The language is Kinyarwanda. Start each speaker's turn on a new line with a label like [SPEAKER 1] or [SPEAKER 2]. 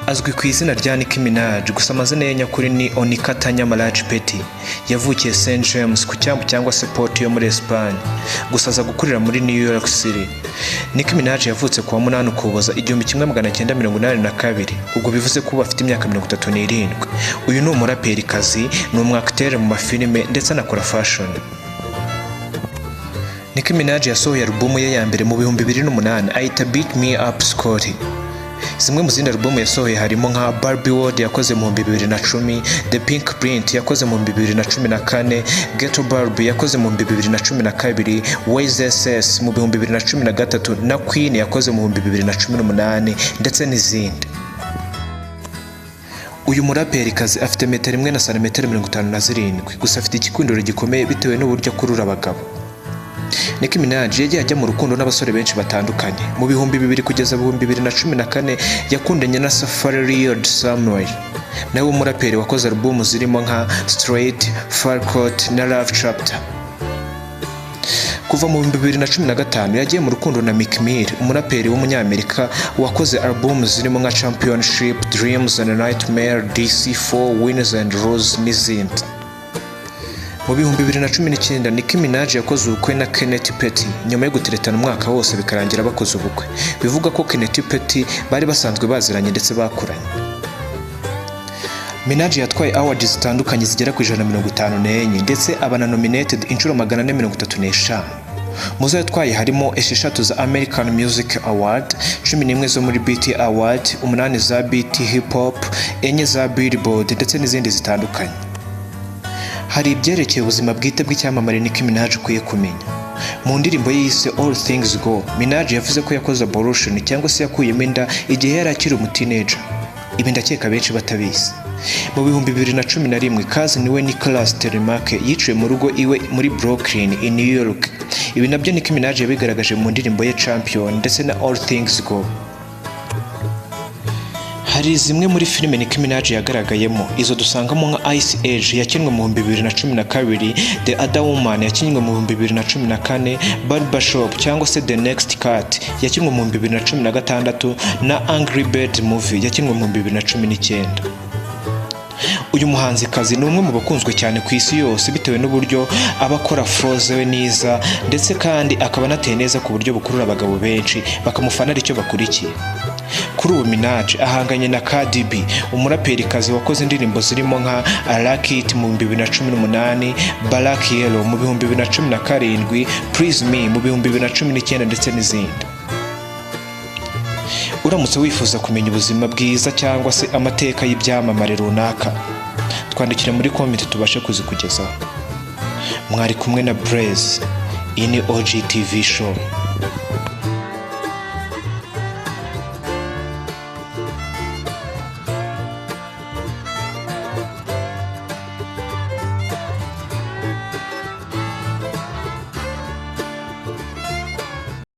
[SPEAKER 1] azwi ku izina rya Nick-minaj, gusa amazina ye nyakuri ni Tanasha-donna. Yavukiye St James ku cyambu cyangwa se port yo muri Espagne, gusa aza gukurira muri New York City. Nick-minaj yavutse kuwa 8 Ukuboza 1982, ubwo bivuze ko afite imyaka 37. Uyu ni umuraperikazi, ni umwaktere mu mafilime ndetse anakora fashion. Nick-minaj yasohoye alubumu ye ya mbere mu 2008 ayita Beat Me Up Scotty. Zimwe mu zindi alubumu yasohoye harimo nka Barbie World yakoze mu 2010, The Pink Print yakoze mu 2014, Ghetto Barbie yakoze mu 2012, Ways SS mu 2013 na Queen yakoze mu 2018 ndetse n'izindi. Uyu muraperikazi afite 1 na santimetero 57, gusa afite igikundiro gikomeye bitewe n'uburyo akurura abagabo. Nick-minaj yagiye ajya mu rukundo n'abasore benshi batandukanye. Mu 2000 kugeza 2014 yakundanye na Safari Samuel, nawe umuraperi wakoze alubumu zirimo nka Straight, Farcourt na Love Chapter. Kuva mu 2015 yagiye mu rukundo na Meek-mill, umuraperi w'umunyamerika wakoze alubumu zirimo nka Championship, Dreams and Nightmare, DC4, Winners and Losers n'izindi. Mu 2019 Nick-minaj yakoze ubukwe na Kenneth Petty nyuma yo guteretana umwaka wose bikarangira bakoze ubukwe. Bivuga ko Kenneth Petty bari basanzwe baziranye ndetse bakuranye. Minaj yatwaye awards zitandukanye zigera ku 154 ndetse abana nominated inshuro 435. Muzo yatwaye harimo 6 za American Music Award, 11 zo muri BET Award, 8 za BET Hip Hop, 4 za Billboard ndetse n'izindi zitandukanye. Hari ibyerekeye ubuzima bwite bw'icyamamare Nick-minaj ukwiye kumenya. Mu ndirimbo ye yise All Things Go, Minaj yavuze ko yakoze abortion cyangwa se yakuyemo inda igihe yari akiri umuteenager. Ibi ndakeka benshi batabizi. Mu 2011 cousin we Nicholas Telemake yiciwe mu rugo iwe muri Brooklyn in New York. Ibi nabyo Nick-minaj yabigaragaje mu ndirimbo ye Champion ndetse na All Things Go. Hari zimwe muri filime Nick-minaj yagaragayemo, izo dusangamo nka Ice Age yakinwe mu 2012, The Other Woman yakinwe mu 2014, Barbershop cyangwa se The Next Cut yakinwe mu 2016 na Angry Bird Movie yakinwe mu 2019. Uyu muhanzikazi ni umwe mu bakunzwe cyane ku isi yose bitewe n'uburyo abakora flows we niza ndetse kandi akaba anateye neza ku buryo bukurura abagabo benshi bakamufana ari cyo bakurikiye. Kuri ubu Minaj ahanganye na Cardi B, umuraperikazi wakoze indirimbo zirimo nka I Like It mu 2018, Black Yellow mu 2017, Please Me mu 2019 ndetse n'izindi. Uramutse wifuza kumenya ubuzima bwiza cyangwa se amateka y'ibyamamare runaka, twandikire muri comment tubashe kuzikugezaho. Mwari kumwe na Blaze, iyi ni OG TV show.